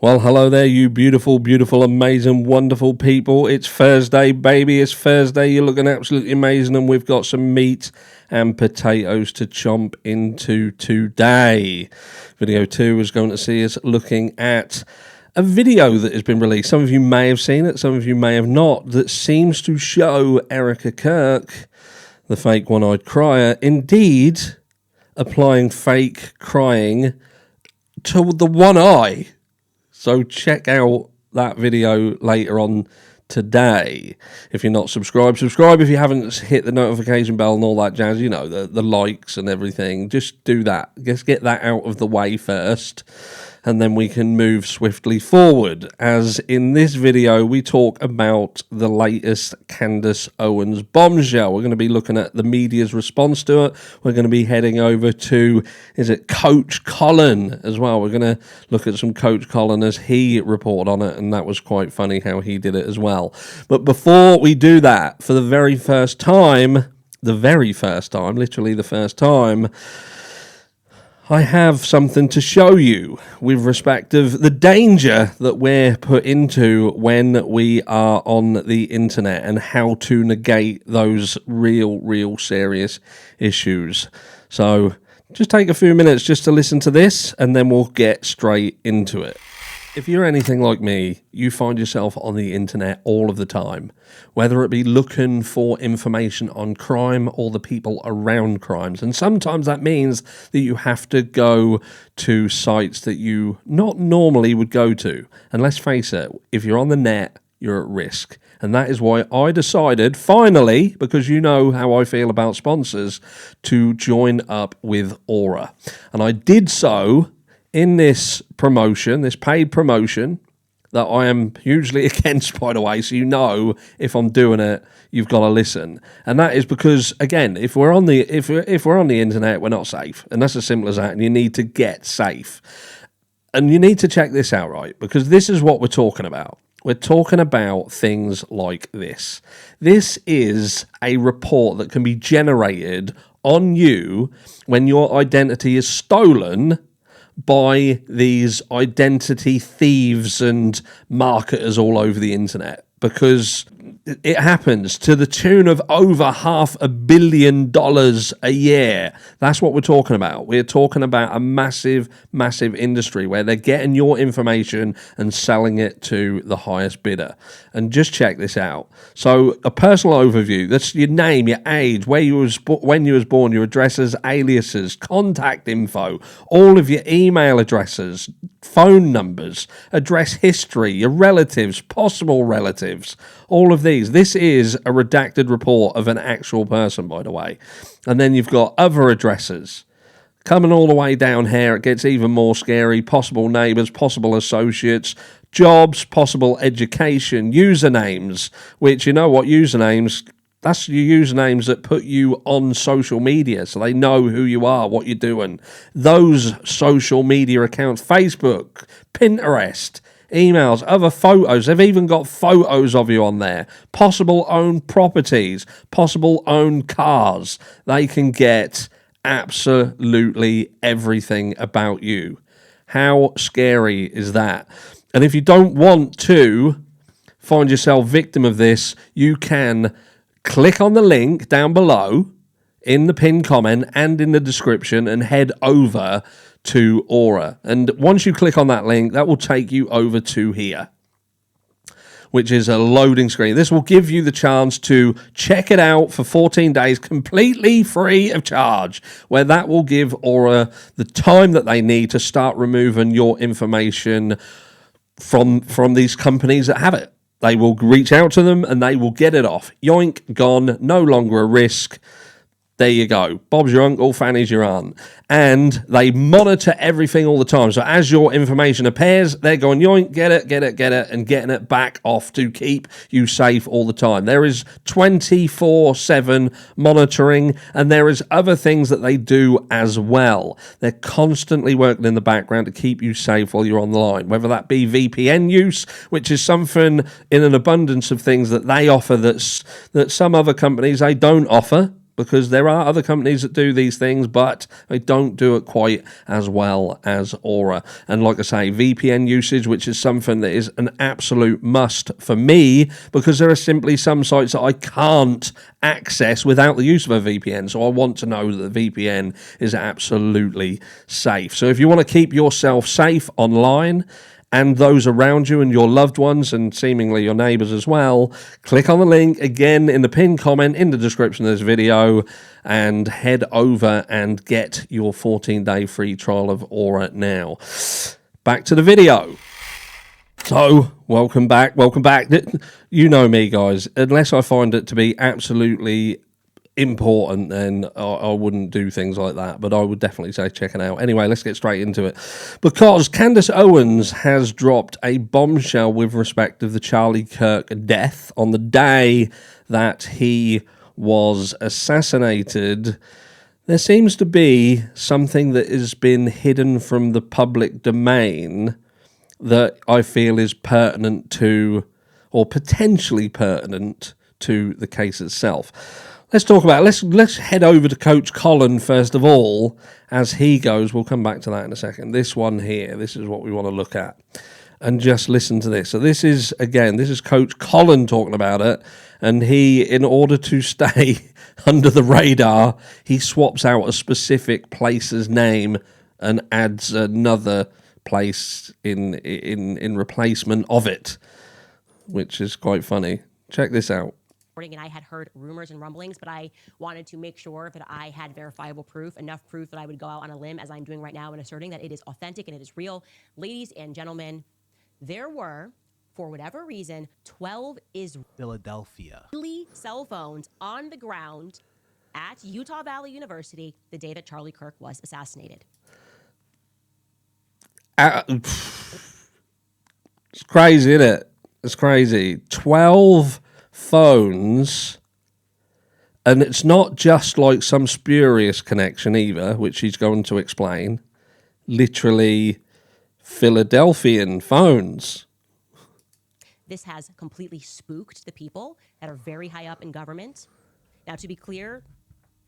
Well, hello there, you beautiful, beautiful, amazing, wonderful people. It's Thursday, baby. It's Thursday. You're looking absolutely amazing, and we've got some meat and potatoes to chomp into today. Video 2 is going to see us looking at a video that has been released. Some of you may have seen it, some of you may have not, that seems to show Erica Kirk, the fake one-eyed crier, indeed applying fake crying to the one eye. So check out that video later on today. If you're not subscribed, subscribe. If you haven't hit the notification bell and all that jazz, you know, the likes and everything, just do that. Just get that out of the way first, and then we can move swiftly forward. As in this video, we talk about the latest Candace Owens bombshell. We're going to be looking at the media's response to it. We're going to be heading over to, Coach Colin as well. We're going to look at some Coach Colin as he reported on it, and that was quite funny how he did it as well. But before we do that, for the very first time, literally the first time, I have something to show you with respect of the danger that we're put into when we are on the internet and how to negate those real serious issues. So just take a few minutes just to listen to this, and then we'll get straight into it. If you're anything like me, you find yourself on the internet all of the time, whether it be looking for information on crime or the people around crimes. And sometimes that means that you have to go to sites that you not normally would go to. And let's face it, if you're on the net, you're at risk. And that is why I decided, finally, because you know how I feel about sponsors, to join up with Aura. And I did so in this promotion, this paid promotion, that I am hugely against, by the way, so you know if I'm doing it, you've got to listen. And that is because, again, if we're on the internet, we're not safe. And that's as simple as that, and you need to get safe. And you need to check this out, right? Because this is what we're talking about. We're talking about things like this. This is a report that can be generated on you when your identity is stolen by these identity thieves and marketers all over the internet, because it happens to the tune of over $500 million a year. That's what we're talking about. We're talking about a massive industry where they're getting your information and selling it to the highest bidder. And just check this out. So a personal overview, that's your name, your age, when you was born, your addresses, aliases, contact info, all of your email addresses, phone numbers, address history, your relatives, possible relatives, all of these. This is a redacted report of an actual person, by the way. And then you've got other addresses. Coming all the way down here, it gets even more scary. Possible neighbours, possible associates, jobs, possible education, usernames, which, you know what, usernames, that's your usernames that put you on social media, so they know who you are, what you're doing. Those social media accounts, Facebook, Pinterest, emails, other photos. They've even got photos of you on there. Possible owned properties, possible owned cars. They can get absolutely everything about you. How scary is that? And if you don't want to find yourself victim of this, you can click on the link down below in the pinned comment and in the description and head over to Aura. And once you click on that link, that will take you over to here, which is a loading screen. This will give you the chance to check it out for 14 days completely free of charge, where that will give Aura the time that they need to start removing your information from these companies that have it. They will reach out to them and they will get it off. Yoink, gone, no longer a risk. There you go. Bob's your uncle, Fanny's your aunt. And they monitor everything all the time. So as your information appears, they're going, yoink, get it, and getting it back off to keep you safe all the time. There is 24/7 monitoring, and there is other things that they do as well. They're constantly working in the background to keep you safe while you're on the line, whether that be VPN use, which is something in an abundance of things that they offer that some other companies, they don't offer, because there are other companies that do these things, but they don't do it quite as well as Aura. And like I say, VPN usage, which is something that is an absolute must for me, because there are simply some sites that I can't access without the use of a VPN. So I want to know that the VPN is absolutely safe. So if you want to keep yourself safe online, and those around you and your loved ones and seemingly your neighbours as well, click on the link again in the pinned comment in the description of this video and head over and get your 14-day free trial of Aura now. Back to the video. So, welcome back. You know me, guys. Unless I find it to be absolutely important, then I wouldn't do things like that, but I would definitely say check it out. Anyway, let's get straight into it, because Candace Owens has dropped a bombshell with respect to the Charlie Kirk death on the day that he was assassinated. There seems to be something that has been hidden from the public domain that I feel is pertinent to, or potentially pertinent to, the case itself. Let's talk about it. Let's head over to Coach Colin first of all, as he goes. We'll come back to that in a second. This one here, this is what we want to look at. And just listen to this. So this is Coach Colin talking about it. And he, in order to stay under the radar, he swaps out a specific place's name and adds another place in replacement of it, which is quite funny. Check this out. And I had heard rumors and rumblings, but I wanted to make sure that I had verifiable proof, enough proof that I would go out on a limb, as I'm doing right now, and asserting that it is authentic and it is real. Ladies and gentlemen, there were, for whatever reason, 12 Israeli cell phones on the ground at Utah Valley University the day that Charlie Kirk was assassinated. It's crazy, isn't it? It's crazy. 12 phones, and it's not just like some spurious connection either, which he's going to explain. Literally Philadelphian phones. This has completely spooked the people that are very high up in government. Now, to be clear,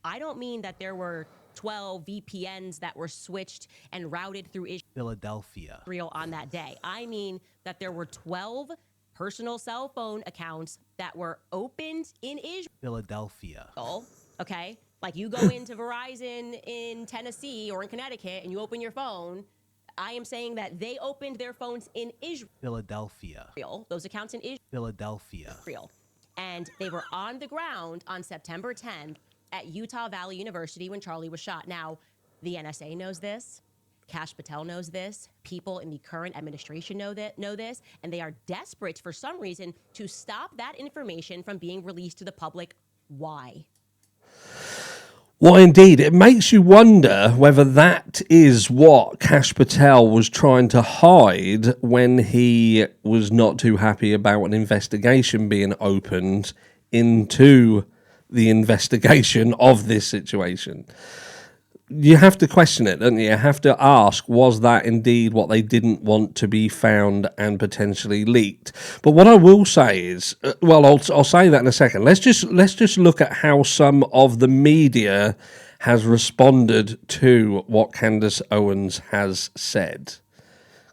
I don't mean that there were 12 VPNs that were switched and routed through Israel on that day. I mean that there were 12 personal cell phone accounts that were opened in Philadelphia. Okay? Like you go into Verizon in Tennessee or in Connecticut and you open your phone. I am saying that they opened their phones in Philadelphia. Those accounts in Philadelphia. And they were on the ground on September 10th at Utah Valley University when Charlie was shot. Now, the NSA knows this. Kash Patel knows this. People in the current administration know this, and they are desperate for some reason to stop that information from being released to the public. Why? Well, indeed, it makes you wonder whether that is what Kash Patel was trying to hide when he was not too happy about an investigation being opened into the investigation of this situation. You have to question it, don't you? You have to ask, was that indeed what they didn't want to be found and potentially leaked? But what I will say is, I'll say that in a second. Let's just look at how some of the media has responded to what Candace Owens has said.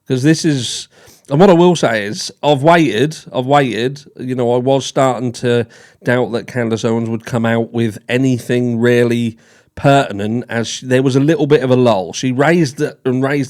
Because this is, and what I will say is, I've waited. You know, I was starting to doubt that Candace Owens would come out with anything really pertinent, as there was a little bit of a lull. She raised it like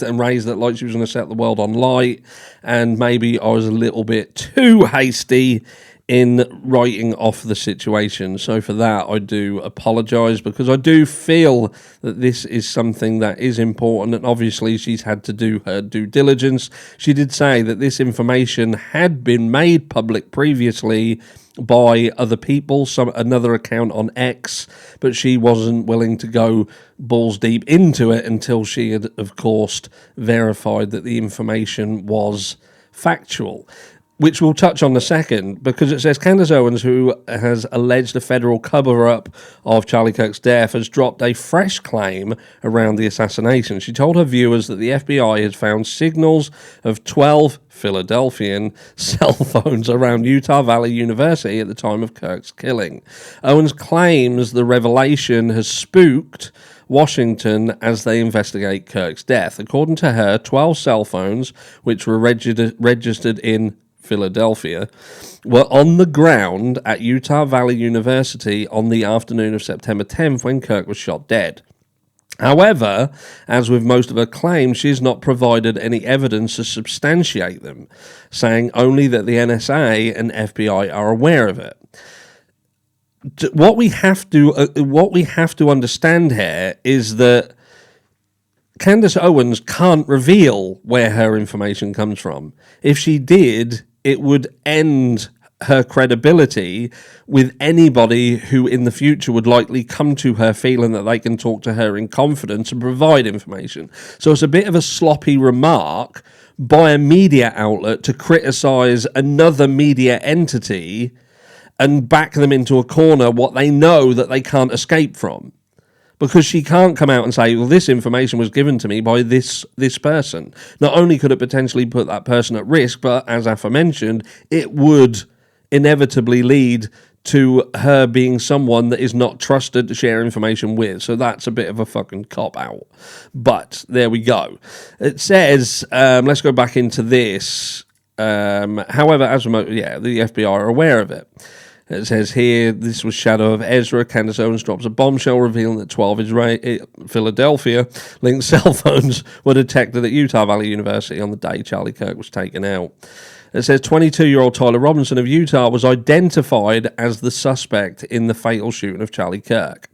she was going to set the world on light, and maybe I was a little bit too hasty in writing off the situation. So for that, I do apologise, because I do feel that this is something that is important, and obviously she's had to do her due diligence. She did say that this information had been made public previously by other people, another account on X, but she wasn't willing to go balls deep into it until she had, of course, verified that the information was factual. which we'll touch on in a second, because it says Candace Owens, who has alleged a federal cover-up of Charlie Kirk's death, has dropped a fresh claim around the assassination. She told her viewers that the FBI has found signals of 12 Philadelphian cell phones around Utah Valley University at the time of Kirk's killing. Owens claims the revelation has spooked Washington as they investigate Kirk's death. According to her, 12 cell phones, which were registered in Philadelphia, were on the ground at Utah Valley University on the afternoon of September 10th when Kirk was shot dead. However, as with most of her claims, she has not provided any evidence to substantiate them, saying only that the NSA and FBI are aware of it. What we have to understand here is that Candace Owens can't reveal where her information comes from. If she did, it would end her credibility with anybody who in the future would likely come to her feeling that they can talk to her in confidence and provide information. So it's a bit of a sloppy remark by a media outlet to criticize another media entity and back them into a corner what they know that they can't escape from. Because she can't come out and say, well, this information was given to me by this person. Not only could it potentially put that person at risk, but as aforementioned, it would inevitably lead to her being someone that is not trusted to share information with. So that's a bit of a fucking cop-out. But there we go. It says, let's go back into this. However, as the FBI are aware of it. It says here, this was Shadow of Ezra. Candace Owens drops a bombshell revealing that 12 Philadelphia-linked cell phones were detected at Utah Valley University on the day Charlie Kirk was taken out. It says 22-year-old Tyler Robinson of Utah was identified as the suspect in the fatal shooting of Charlie Kirk.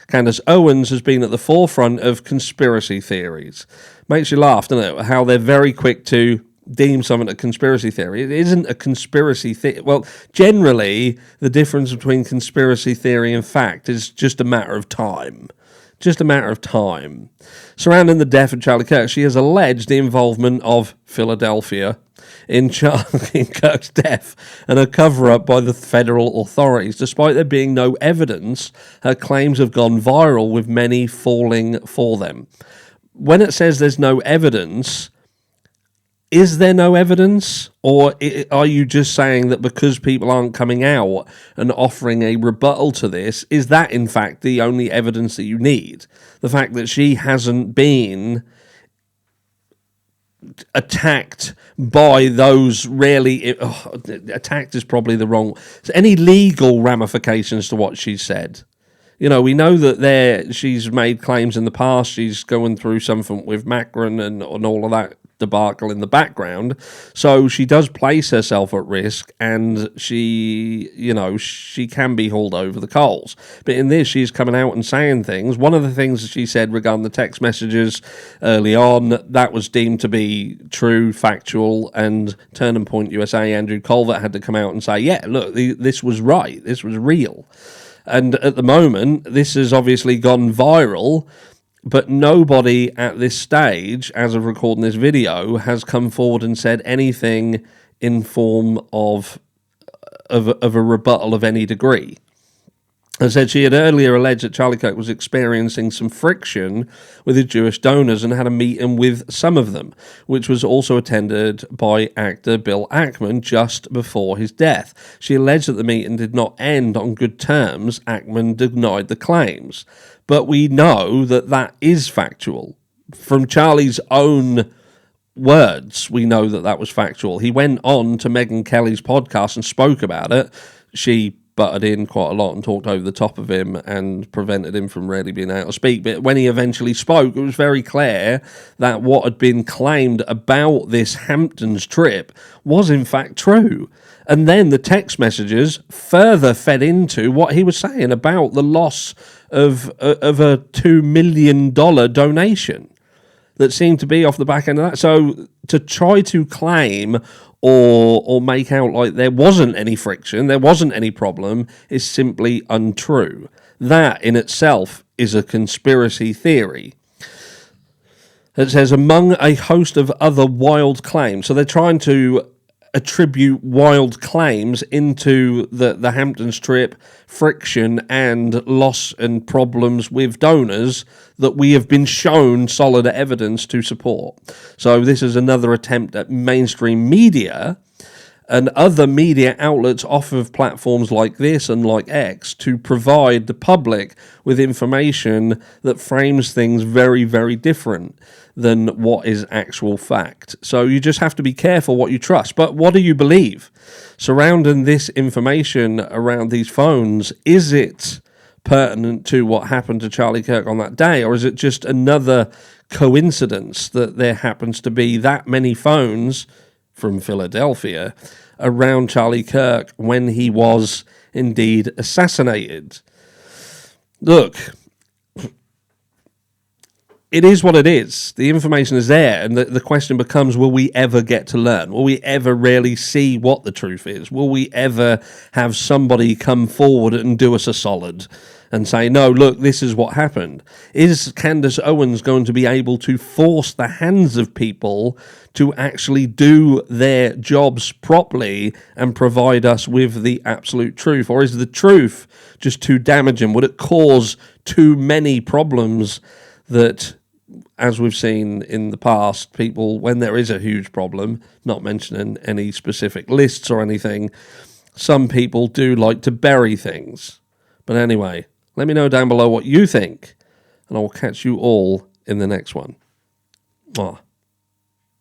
Candace Owens has been at the forefront of conspiracy theories. Makes you laugh, doesn't it? How they're very quick to deem something a conspiracy theory. It isn't a conspiracy theory. Well, generally, the difference between conspiracy theory and fact is just a matter of time. Just a matter of time. Surrounding the death of Charlie Kirk, she has alleged the involvement of Philadelphia in Kirk's death and a cover-up by the federal authorities. Despite there being no evidence, her claims have gone viral, with many falling for them. When it says there's no evidence, is there no evidence, or are you just saying that because people aren't coming out and offering a rebuttal to this, is that in fact the only evidence that you need? The fact that she hasn't been attacked by those attacked is probably the wrong... Any legal ramifications to what she said? You know, we know that she's made claims in the past. She's going through something with Macron and all of that debacle in the background. So she does place herself at risk, and she can be hauled over the coals. But in this, she's coming out and saying things. One of the things that she said regarding the text messages early on, that was deemed to be true, factual, and Turning Point USA, Andrew Colvert, had to come out and say, yeah, look, this was right. This was real. And at the moment, this has obviously gone viral, but nobody at this stage, as of recording this video, has come forward and said anything in form of a rebuttal of any degree. I said she had earlier alleged that Charlie Kirk was experiencing some friction with his Jewish donors and had a meeting with some of them, which was also attended by actor Bill Ackman just before his death. She alleged that the meeting did not end on good terms. Ackman denied the claims. But we know that is factual. From Charlie's own words, we know that was factual. He went on to Megyn Kelly's podcast and spoke about it. She butted in quite a lot and talked over the top of him and prevented him from really being able to speak. But when he eventually spoke, it was very clear that what had been claimed about this Hamptons trip was in fact true. And then the text messages further fed into what he was saying about the loss of a $2 million donation that seemed to be off the back end of that. So to try to claim or make out like there wasn't any friction, there wasn't any problem, is simply untrue. That in itself is a conspiracy theory. It says, among a host of other wild claims. So they're trying to attribute wild claims into the Hamptons trip, friction and loss and problems with donors that we have been shown solid evidence to support. So this is another attempt at mainstream media and other media outlets off of platforms like this and like X to provide the public with information that frames things very, very different than what is actual fact. So you just have to be careful what you trust. But what do you believe? Surrounding this information around these phones, is it pertinent to what happened to Charlie Kirk on that day, or is it just another coincidence that there happens to be that many phones from Philadelphia around Charlie Kirk when he was indeed assassinated? Look, it is what it is. The information is there, and the question becomes, will we ever get to learn? Will we ever really see what the truth is? Will we ever have somebody come forward and do us a solid and say, no, look, this is what happened? Is Candace Owens going to be able to force the hands of people to actually do their jobs properly and provide us with the absolute truth? Or is the truth just too damaging? Would it cause too many problems that, as we've seen in the past, people, when there is a huge problem, not mentioning any specific lists or anything, some people do like to bury things. But anyway, let me know down below what you think, and I will catch you all in the next one. Mwah.